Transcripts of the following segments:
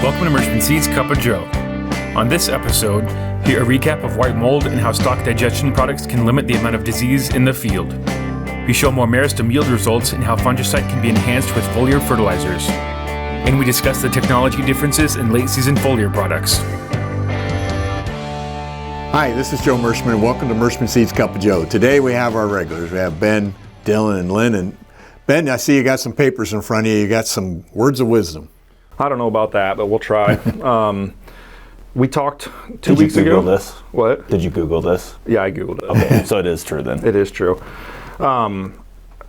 Welcome to Merschman Seeds Cup of Joe. On this episode, hear a recap of white mold and how Stalk Digestion products can limit the amount of disease in the field. We show more Meristem yield results and how fungicide can be enhanced with Foliar fertilizers. And we discuss the technology differences in late season foliar products. Hi, this is Joe Merschman. Welcome to Merschman Seeds Cup of Joe. Today we have our regulars. We have Ben, Dylan, and Lynn. And Ben, I see you got some papers in front of you. You got some words of wisdom. I don't know about that, but we'll try. We talked 2 weeks ago. Did you Google this? What? Did you Google this? Yeah, I Googled it. Okay, so it is true then. It is true. A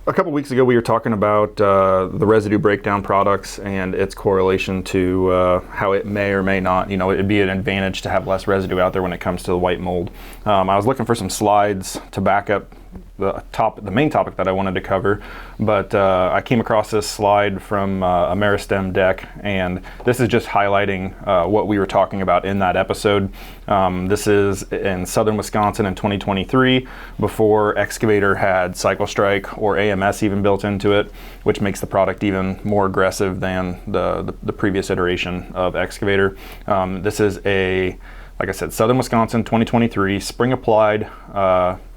couple weeks ago, we were talking about the residue breakdown products and its correlation to how it may or may not, it'd be an advantage to have less residue out there when it comes to the white mold. I was looking for some slides to back up the main topic that I wanted to cover, but I came across this slide from a Meristem deck, and this is just highlighting what we were talking about in that episode. This is in southern Wisconsin in 2023, before Excavator had Cycle Strike or AMS even built into it, which makes the product even more aggressive than the previous iteration of Excavator. This is like I said, southern Wisconsin 2023 spring applied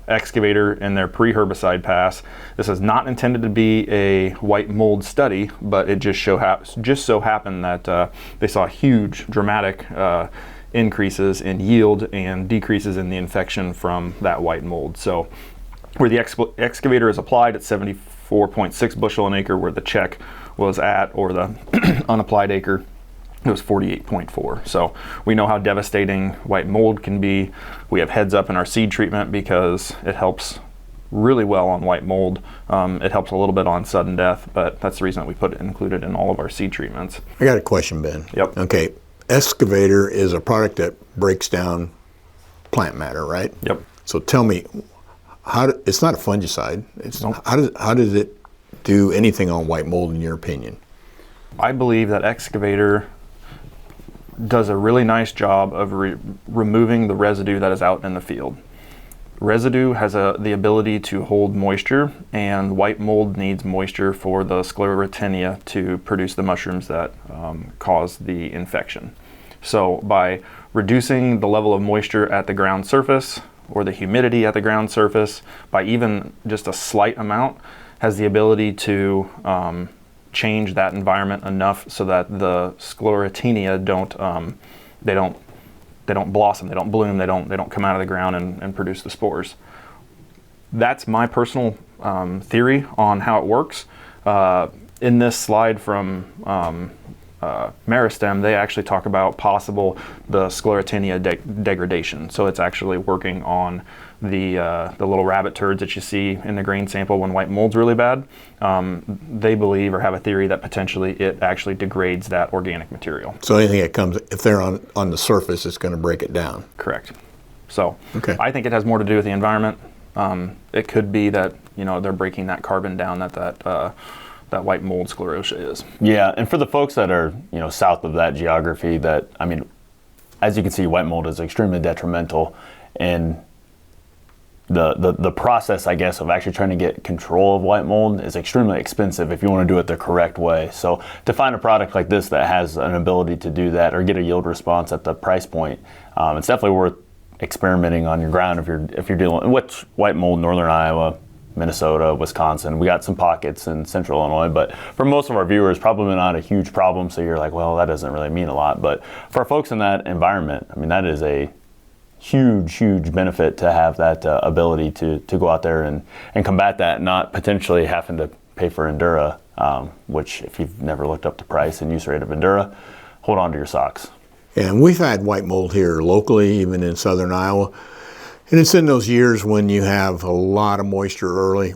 Excavator in their pre-herbicide pass. This is not intended to be a white mold study, but it just so happened that they saw huge, dramatic increases in yield and decreases in the infection from that white mold. So where the Excavator is applied at 74.6 bushel an acre, where the check was at, or the unapplied acre, it was 48.4. So we know how devastating white mold can be. We have heads up in our seed treatment because it helps really well on white mold. It helps a little bit on sudden death, but that's the reason that we put it included in all of our seed treatments. I got a question, Ben. Yep. Okay, Excavator is a product that breaks down plant matter, right? Yep. So tell me, it's not a fungicide. Nope. How does it do anything on white mold in your opinion? I believe that Excavator does a really nice job of removing the residue that is out in the field. Residue has the ability to hold moisture, and white mold needs moisture for the sclerotinia to produce the mushrooms that cause the infection. So by reducing the level of moisture at the ground surface, or the humidity at the ground surface, by even just a slight amount, has the ability to change that environment enough so that the sclerotinia don't blossom, they don't bloom, they don't come out of the ground and produce the spores. That's my personal theory on how it works. In this slide from Meristem, they actually talk about the sclerotinia degradation. So it's actually working on the little rabbit turds that you see in the grain sample when white mold's really bad. They believe or have a theory that potentially it actually degrades that organic material. So anything that comes, if they're on the surface, it's going to break it down. Correct. So okay. I think it has more to do with the environment. It could be that they're breaking that carbon down that white mold sclerotia is. Yeah, and for the folks that are south of that geography, as you can see, white mold is extremely detrimental, and the process, I guess, of actually trying to get control of white mold is extremely expensive if you want to do it the correct way. So to find a product like this that has an ability to do that or get a yield response at the price point, it's definitely worth experimenting on your ground if you're dealing with white mold, northern Iowa, Minnesota, Wisconsin. We got some pockets in central Illinois, but for most of our viewers, probably not a huge problem. So you're like, well, that doesn't really mean a lot. But for folks in that environment, that is a huge benefit to have that ability to go out there and combat that, not potentially having to pay for Endura, which if you've never looked up the price and use rate of Endura, hold on to your socks. And we've had white mold here locally, even in southern Iowa. And it's in those years when you have a lot of moisture early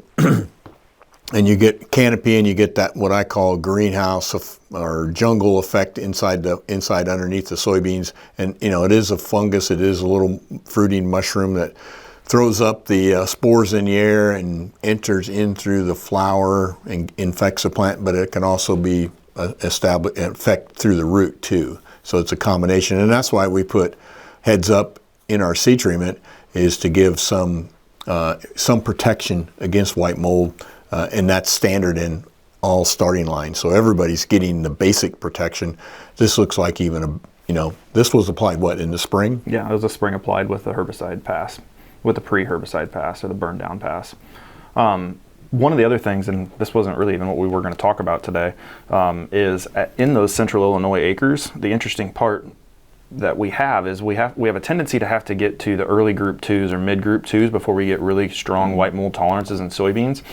and you get canopy and you get that what I call greenhouse or jungle effect inside underneath the soybeans. And it is a fungus, it is a little fruiting mushroom that throws up the spores in the air and enters in through the flower and infects the plant, but it can also be infect through the root too. So it's a combination, and that's why we put heads up in our seed treatment, is to give some protection against white mold, and that's standard in all starting line. So everybody's getting the basic protection. This looks like even this was applied in the spring? Yeah, it was a spring applied with the herbicide pass, with the pre-herbicide pass or the burn down pass. One of the other things, and this wasn't really even what we were going to talk about today, is in those central Illinois acres, the interesting part that we have is we have a tendency to have to get to the early group 2s or mid group 2s before we get really strong white mold tolerances in soybeans.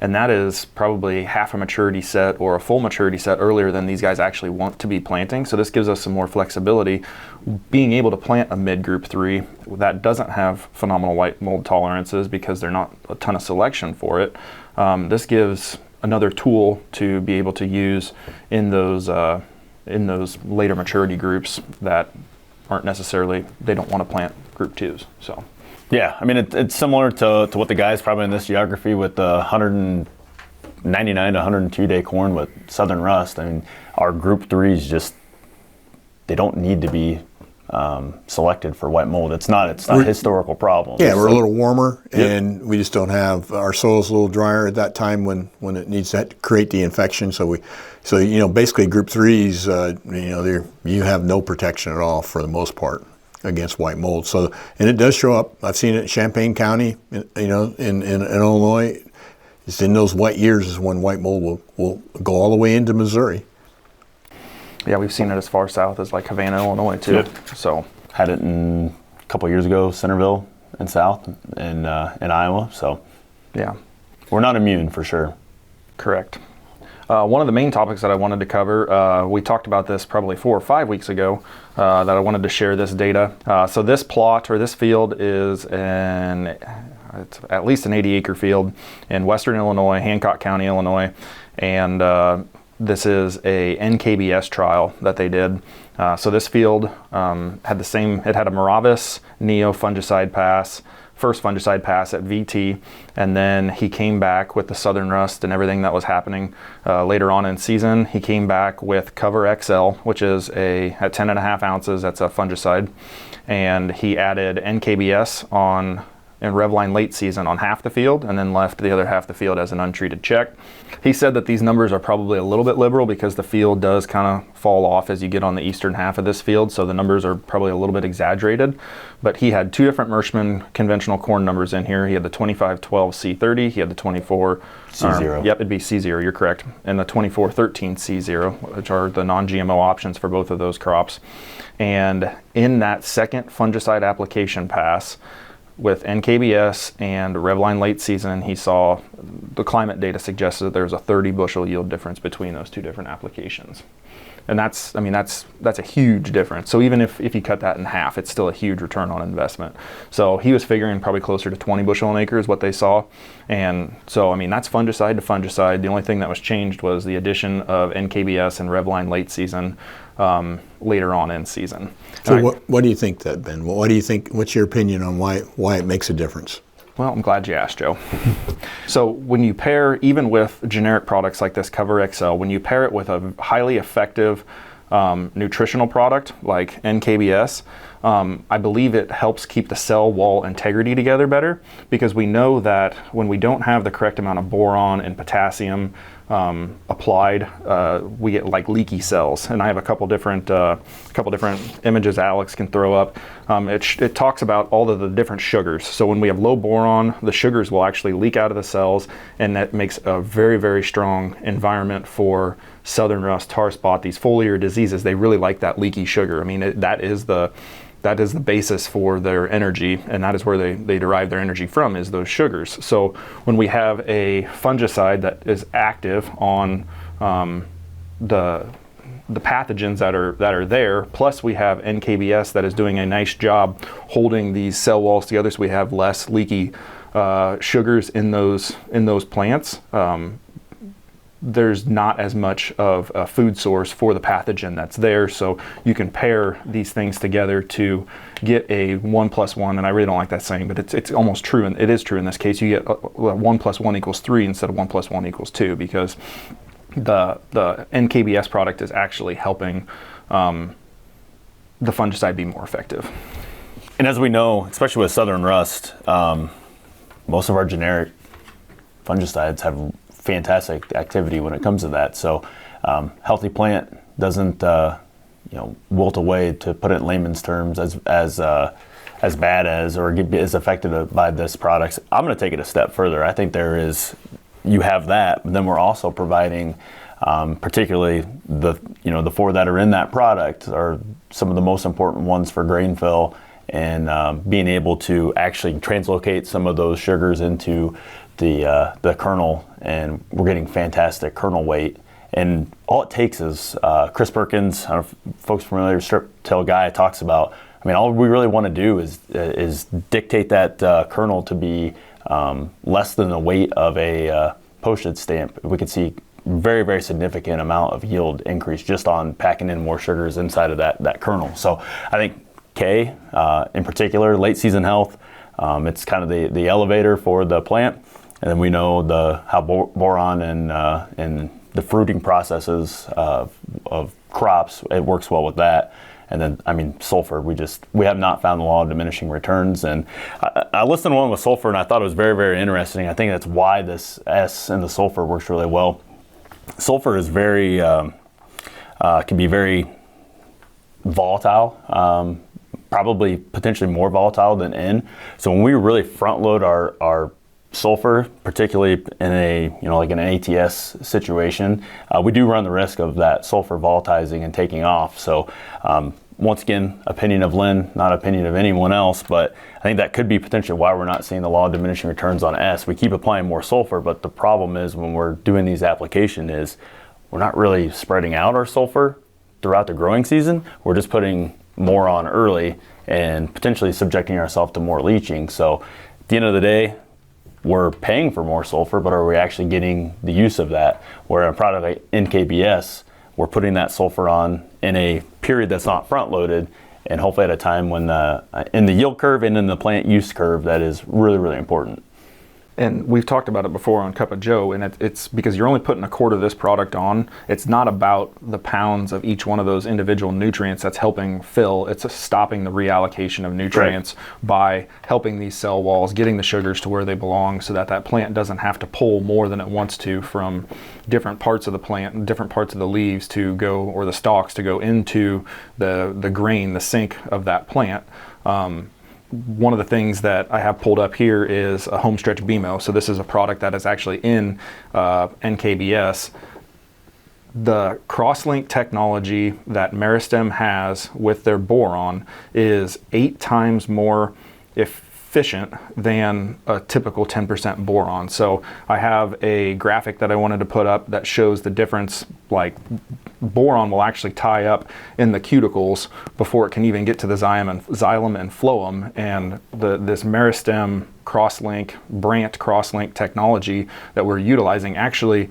And that is probably half a maturity set or a full maturity set earlier than these guys actually want to be planting. So this gives us some more flexibility, being able to plant a mid group 3 that doesn't have phenomenal white mold tolerances because there's not a ton of selection for it. This gives another tool to be able to use in those later maturity groups that aren't necessarily, they don't want to plant group 2s. So. Yeah, I mean, it's similar to what the guys probably in this geography with the 199 to 102 day corn with southern rust. I mean, our group 3s just, they don't need to be selected for white mold. It's not a historical problem. Yeah, we're a little warmer, and we just don't have, our soil's a little drier at that time when it needs to create the infection. So basically group 3s, you have no protection at all for the most part against white mold. So, and it does show up. I've seen it in Champaign County, in Illinois. It's in those wet years is when white mold will go all the way into Missouri. Yeah, we've seen it as far south as like Havana, Illinois too. Yep. So had it a couple years ago, Centerville and south in Iowa. So yeah, we're not immune for sure. Correct. One of the main topics that I wanted to cover, we talked about this probably 4 or 5 weeks ago, that I wanted to share this data. So this plot or this field is it's at least an 80-acre field in western Illinois, Hancock County, Illinois, and this is a NKBS trial that they did. So this field had it had a Miravis Neo fungicide pass, first fungicide pass at VT, and then he came back with the southern rust and everything that was happening later on in season. He came back with Cover XL, which is at 10.5 ounces, that's a fungicide, and he added NKBS in Revline late season on half the field and then left the other half the field as an untreated check. He said that these numbers are probably a little bit liberal because the field does kind of fall off as you get on the eastern half of this field, so the numbers are probably a little bit exaggerated. But he had 2 different Merschman conventional corn numbers in here. He had the 2512 C30, he had the 24 C0. Yep, it'd be C0, you're correct. And the 2413 C0, which are the non-GMO options for both of those crops. And in that second fungicide application pass, with NKBS and Revline late season, he saw the climate data suggested that there was a 30 bushel yield difference between those 2 different applications. And that's a huge difference. So even if you cut that in half, it's still a huge return on investment. So he was figuring probably closer to 20 bushel an acre is what they saw. And so, that's fungicide to fungicide. The only thing that was changed was the addition of NKBS and Revline late season later on in season. So what do you think that, Ben? What do you think? What's your opinion on why it makes a difference? Well, I'm glad you asked, Joe. So when you pair, even with generic products like this Cover XL, when you pair it with a highly effective nutritional product like NKBS, I believe it helps keep the cell wall integrity together better, because we know that when we don't have the correct amount of boron and potassium applied, we get like leaky cells. And I have a couple different images Alex can throw up. It talks about all of the different sugars. So when we have low boron, the sugars will actually leak out of the cells, and that makes a very, very strong environment for southern rust, tar spot, these foliar diseases. They really like that leaky sugar. That is the basis for their energy, and that is where they derive their energy from, is those sugars. So when we have a fungicide that is active on the pathogens that are there, plus we have NKBS that is doing a nice job holding these cell walls together, so we have less leaky sugars in those plants. There's not as much of a food source for the pathogen that's there, so you can pair these things together to get a 1 + 1, and I really don't like that saying, but it's almost true, and it is true in this case. You get 1 + 1 = 3 instead of 1 + 1 = 2, because the NKBS product is actually helping the fungicide be more effective. And as we know, especially with southern rust, most of our generic fungicides have fantastic activity when it comes to that. So healthy plant doesn't wilt away, to put it in layman's terms, as bad as or is affected by this product. I'm going to take it a step further. I think you have that, but then we're also providing, particularly the 4 that are in that product are some of the most important ones for grain fill, and being able to actually translocate some of those sugars into the kernel, and we're getting fantastic kernel weight. And all it takes is Chris Perkins, I don't know if folks familiar with Strip Tail Guy, talks about, all we really want to do is dictate that kernel to be less than the weight of a postage stamp. We could see very, very significant amount of yield increase just on packing in more sugars inside of that kernel. So I think K, in particular, late season health, it's kind of the elevator for the plant. And then we know how boron and the fruiting processes of crops, it works well with that. And then, sulfur, we have not found the law of diminishing returns. And I listened to one with sulfur, and I thought it was very, very interesting. I think that's why this S in the sulfur works really well. Sulfur is can be very volatile, probably potentially more volatile than N. So when we really front load our sulfur, particularly in like an ATS situation, we do run the risk of that sulfur volatilizing and taking off. So once again, opinion of Lynn, not opinion of anyone else, but I think that could be potentially why we're not seeing the law of diminishing returns on S. We keep applying more sulfur, but the problem is when we're doing these applications is we're not really spreading out our sulfur throughout the growing season. We're just putting more on early and potentially subjecting ourselves to more leaching. So at the end of the day, we're paying for more sulfur, but are we actually getting the use of that? Where in a product like NKBS, we're putting that sulfur on in a period that's not front loaded, and hopefully at a time when in the yield curve and in the plant use curve, that is really, really important. And we've talked about it before on Cup of Joe, and it's because you're only putting a quart of this product on. It's not about the pounds of each one of those individual nutrients that's helping fill. It's stopping the reallocation of nutrients by helping these cell walls, getting the sugars to where they belong, so that plant doesn't have to pull more than it wants to from different parts of the plant and different parts of the leaves to go, or the stalks to go into the grain, the sink of that plant. One of the things that I have pulled up here is a homestretch BMO. So this is a product that is actually in NKBS. The crosslink technology that Meristem has with their boron is 8 times more efficient than a typical 10% boron. So I have a graphic that I wanted to put up that shows the difference. Like, boron will actually tie up in the cuticles before it can even get to the xylem and phloem, and this Meristem crosslink, Brandt crosslink technology that we're utilizing actually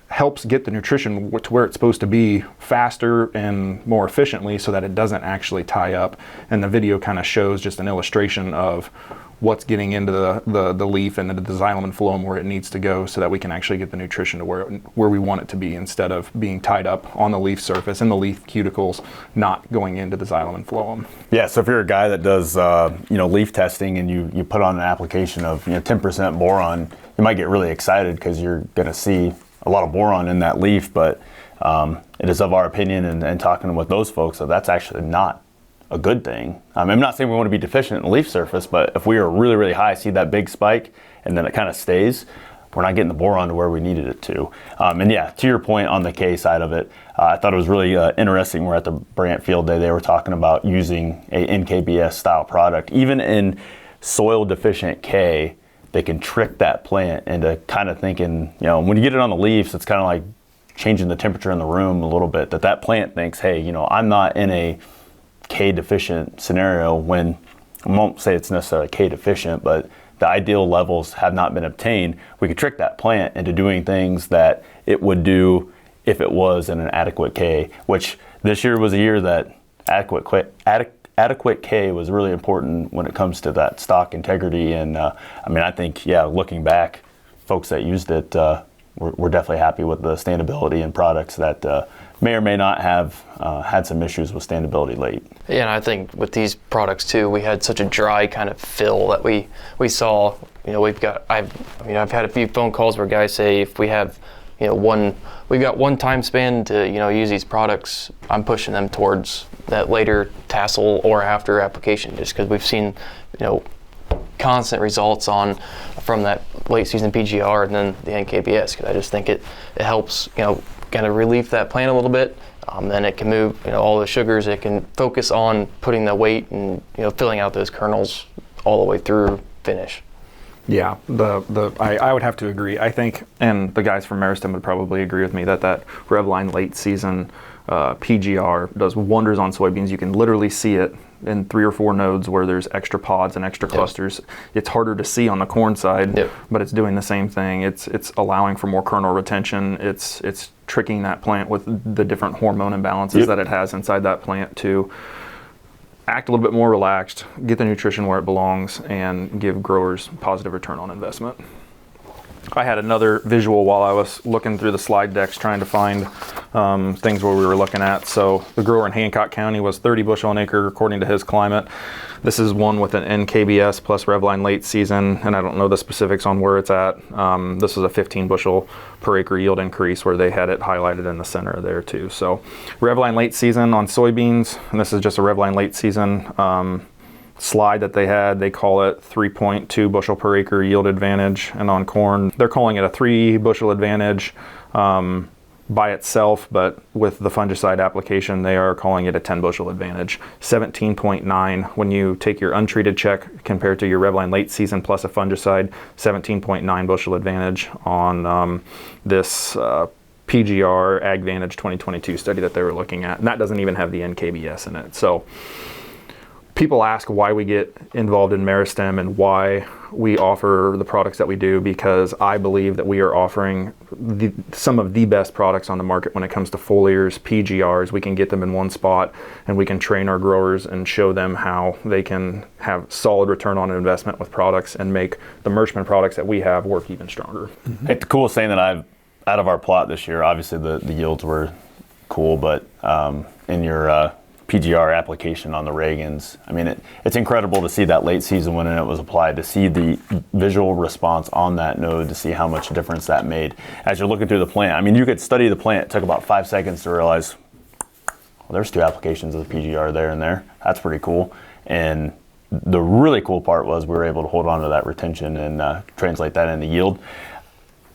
helps get the nutrition to where it's supposed to be faster and more efficiently, so that it doesn't actually tie up. And the video kind of shows just an illustration of what's getting into the leaf and into the xylem and phloem where it needs to go, so that we can actually get the nutrition to where we want it to be, instead of being tied up on the leaf surface in the leaf cuticles, not going into the xylem and phloem. Yeah, so if you're a guy that does leaf testing and you put on an application of 10% boron, you might get really excited because you're going to see a lot of boron in that leaf, but it is of our opinion and talking with those folks that that's actually not a good thing. I'm not saying we want to be deficient in the leaf surface, but if we are really, really high, see that big spike, and then it kind of stays, we're not getting the boron to where we needed it to. And yeah, to your point on the K side of it, I thought it was really interesting. We're at the Brandt Field Day, they were talking about using a NKBS style product. Even in soil deficient K, they can trick that plant into kind of thinking, when you get it on the leaves, it's kind of like changing the temperature in the room a little bit, that plant thinks, hey, I'm not in a K deficient scenario, when I won't say it's necessarily K deficient, but the ideal levels have not been obtained. We could trick that plant into doing things that it would do if it was in an adequate K, which this year was a year that adequate K was really important when it comes to that stock integrity. And I think, looking back, folks that used it were definitely happy with the standability and products that may or may not have had some issues with standability late. Yeah, and I think with these products too, we had such a dry kind of fill that we saw. You know, I've had a few phone calls where guys say if we have, you know, we've got one time span to, you know, use these products, I'm pushing them towards that later tassel or after application, just because we've seen, you know, constant results from that late season PGR and then the NKBS, because I just think it helps, you know, kind of relieve that plant a little bit. Then it can move, you know, all the sugars. It can focus on putting the weight and, you know, filling out those kernels all the way through finish. Yeah, I would have to agree. I think, and the guys from Meristem would probably agree with me, that Revline late season PGR does wonders on soybeans. You can literally see it in 3 or 4 nodes where there's extra pods and extra clusters. Yep. It's harder to see on the corn side, yep, but it's doing the same thing. It's allowing for more kernel retention. It's tricking that plant with the different hormone imbalances, yep, that it has inside that plant to act a little bit more relaxed, get the nutrition where it belongs, and give growers positive return on investment. I had another visual while I was looking through the slide decks trying to find things where we were looking at. So the grower in Hancock County was 30 bushel an acre according to his climate. This is one with an NKBS plus Revline late season, and I don't know the specifics on where it's at. This was a 15 bushel per acre yield increase where they had it highlighted in the center there too. So Revline late season on soybeans, and this is just a Revline late season slide that they had. They call it 3.2 bushel per acre yield advantage, and on corn they're calling it a 3 bushel advantage by itself, but with the fungicide application they are calling it a 10 bushel advantage. 17.9 when you take your untreated check compared to your Revline late season plus a fungicide. 17.9 bushel advantage on this PGR AgVantage 2022 study that they were looking at, and that doesn't even have the NKBS in it. So people ask why we get involved in Meristem and why we offer the products that we do, because I believe that we are offering some of the best products on the market when it comes to foliars, PGRs. We can get them in one spot and we can train our growers and show them how they can have solid return on investment with products and make the Merschman products that we have work even stronger. Mm-hmm. Hey, the coolest thing that I've, out of our plot this year, obviously the yields were cool, but in your PGR application on the Reagans, I mean, it's incredible to see that late season when it was applied, to see the visual response on that node, to see how much difference that made. As you're looking through the plant, I mean, you could study the plant. It took about 5 seconds to realize, well, there's 2 applications of the PGR there and there. That's pretty cool. And the really cool part was we were able to hold on to that retention and translate that into yield.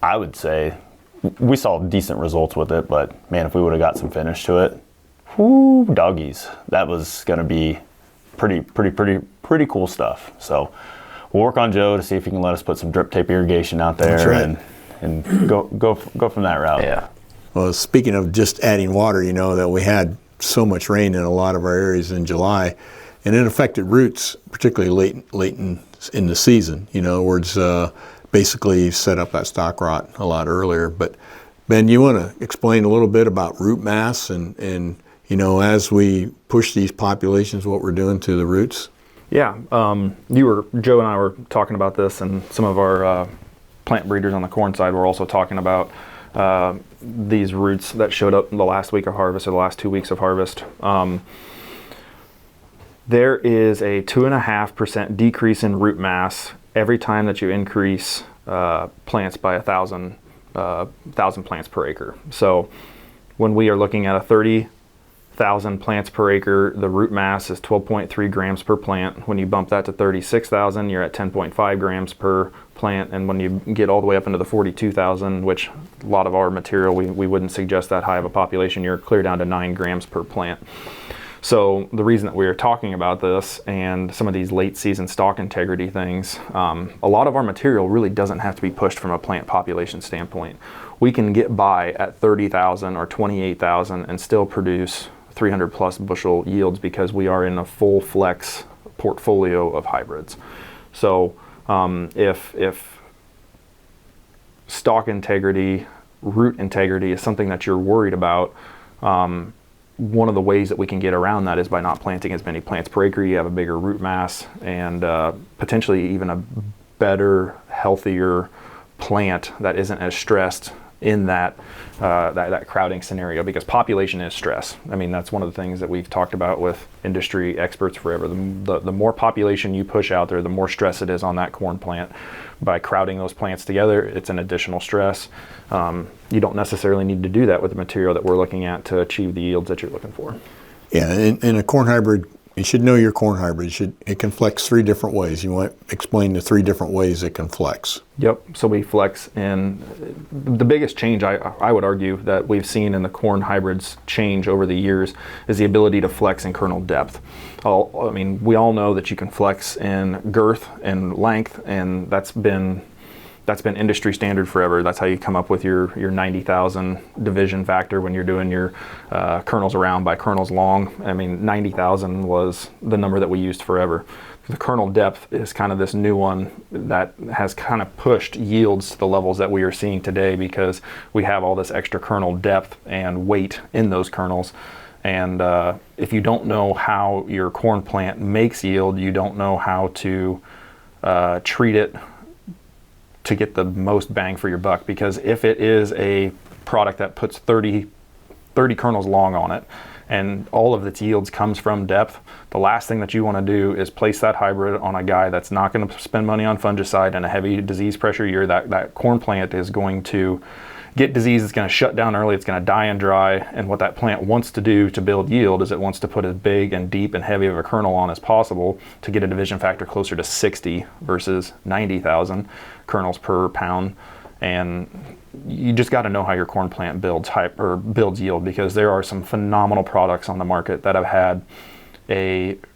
I would say we saw decent results with it, but man, if we would have got some finish to it, whoo, doggies. That was going to be pretty cool stuff. So we'll work on Joe to see if he can let us put some drip tape irrigation out there. That's right. and go from that route. Yeah. Well, speaking of just adding water, you know that we had so much rain in a lot of our areas in July, and it affected roots, particularly late in the season. You know, in other words, basically set up that stock rot a lot earlier. But Ben, you want to explain a little bit about root mass and you know, as we push these populations, what we're doing to the roots? Yeah, Joe and I were talking about this, and some of our plant breeders on the corn side were also talking about these roots that showed up in the last week of harvest or the last 2 weeks of harvest. There is a 2.5% decrease in root mass every time that you increase plants by 1,000 plants per acre. So when we are looking at a 30,000 plants per acre, the root mass is 12.3 grams per plant. When you bump that to 36,000, you're at 10.5 grams per plant. And when you get all the way up into the 42,000, which a lot of our material, we wouldn't suggest that high of a population, you're clear down to 9 grams per plant. So the reason that we are talking about this and some of these late season stalk integrity things, a lot of our material really doesn't have to be pushed from a plant population standpoint. We can get by at 30,000 or 28,000 and still produce 300 plus bushel yields because we are in a full flex portfolio of hybrids. So if stalk integrity, root integrity is something that you're worried about, one of the ways that we can get around that is by not planting as many plants per acre. You have a bigger root mass and potentially even a better, healthier plant that isn't as stressed in that crowding scenario, because population is stress. I mean, that's one of the things that we've talked about with industry experts forever. The more population you push out there, the more stress it is on that corn plant. By crowding those plants together, it's an additional stress. You don't necessarily need to do that with the material that we're looking at to achieve the yields that you're looking for. Yeah, in a corn hybrid, you should know your corn hybrid. It can flex 3 different ways. You want to explain the 3 different ways it can flex. Yep. So we flex in the biggest change I would argue that we've seen in the corn hybrids change over the years is the ability to flex in kernel depth. I mean, we all know that you can flex in girth and length, and that's been industry standard forever. That's how you come up with your 90,000 division factor when you're doing your kernels around by kernels long. I mean, 90,000 was the number that we used forever. The kernel depth is kind of this new one that has kind of pushed yields to the levels that we are seeing today, because we have all this extra kernel depth and weight in those kernels. And if you don't know how your corn plant makes yield, you don't know how to treat it to get the most bang for your buck. Because if it is a product that puts 30 kernels long on it, and all of its yields comes from depth, the last thing that you want to do is place that hybrid on a guy that's not going to spend money on fungicide and a heavy disease pressure year. That corn plant is going to get disease, it's going to shut down early, it's going to die and dry. And what that plant wants to do to build yield is it wants to put as big and deep and heavy of a kernel on as possible to get a division factor closer to 60 versus 90,000 kernels per pound. And you just got to know how your corn plant builds yield, because there are some phenomenal products on the market that have had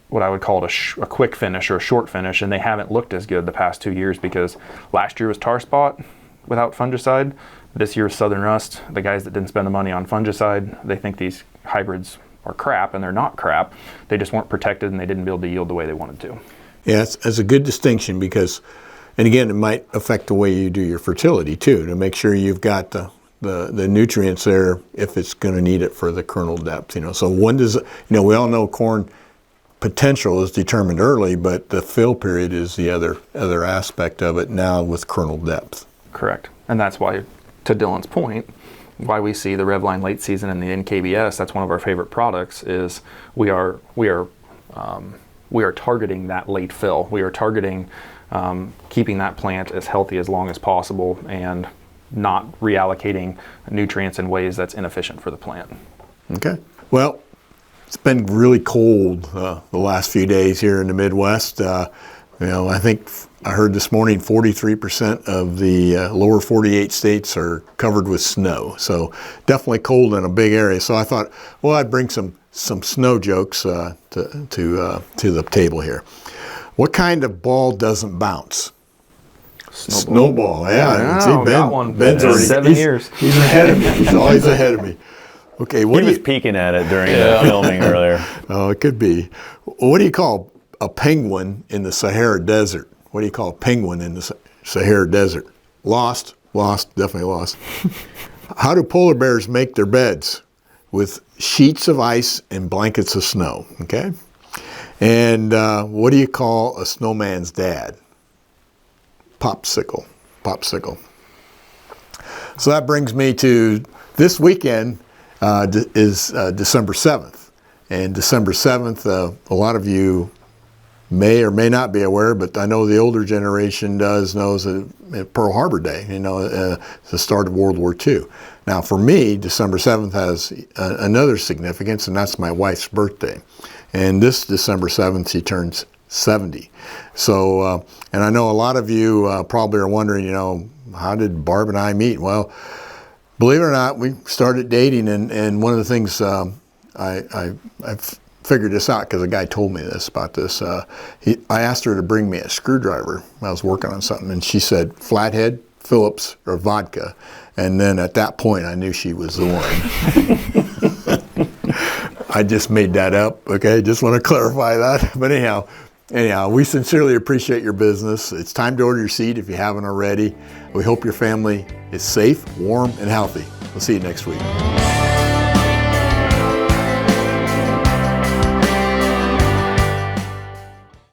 what I would call it a quick finish or a short finish, and they haven't looked as good the past 2 years, because last year was tar spot without fungicide. This year's Southern Rust. The guys that didn't spend the money on fungicide, they think these hybrids are crap, and they're not crap. They just weren't protected, and they didn't build the yield the way they wanted to. Yeah, it's a good distinction, because, and again, it might affect the way you do your fertility too, to make sure you've got the nutrients there if it's going to need it for the kernel depth. So when does we all know corn potential is determined early, but the fill period is the other aspect of it now with kernel depth. Correct, and that's why, to Dylan's point, why we see the Revline late season and the NKBS, that's one of our favorite products, is we are targeting that late fill. We are targeting keeping that plant as healthy as long as possible and not reallocating nutrients in ways that's inefficient for the plant. Okay. Well, it's been really cold the last few days here in the Midwest. I think I heard this morning 43% of the lower 48 states are covered with snow. So definitely cold in a big area. So I thought, well, I'd bring some snow jokes to the table here. What kind of ball doesn't bounce? Snowball. Yeah. See, Ben's already 7 years. He's ahead of me. He's always ahead of me. Okay. He was peeking at it during the filming earlier. Oh, it could be. What do you call a penguin in the Sahara Desert? What do you call a penguin in the Sahara Desert? Lost, definitely lost. How do polar bears make their beds? With sheets of ice and blankets of snow, okay? And what do you call a snowman's dad? Popsicle. So that brings me to this weekend is December 7th. And December 7th, a lot of you may or may not be aware, but I know the older generation knows Pearl Harbor Day, it's the start of World War II. Now for me, December 7th has another significance, and that's my wife's birthday. And this December 7th, she turns 70. So, and I know a lot of you probably are wondering, how did Barb and I meet? Well, believe it or not, we started dating, and one of the things I've figured this out because a guy told me about this. I asked her to bring me a screwdriver. I was working on something, and she said, Flathead, Phillips, or vodka. And then at that point, I knew she was the one. I just made that up, okay? Just want to clarify that. But anyhow, we sincerely appreciate your business. It's time to order your seed if you haven't already. We hope your family is safe, warm, and healthy. We'll see you next week.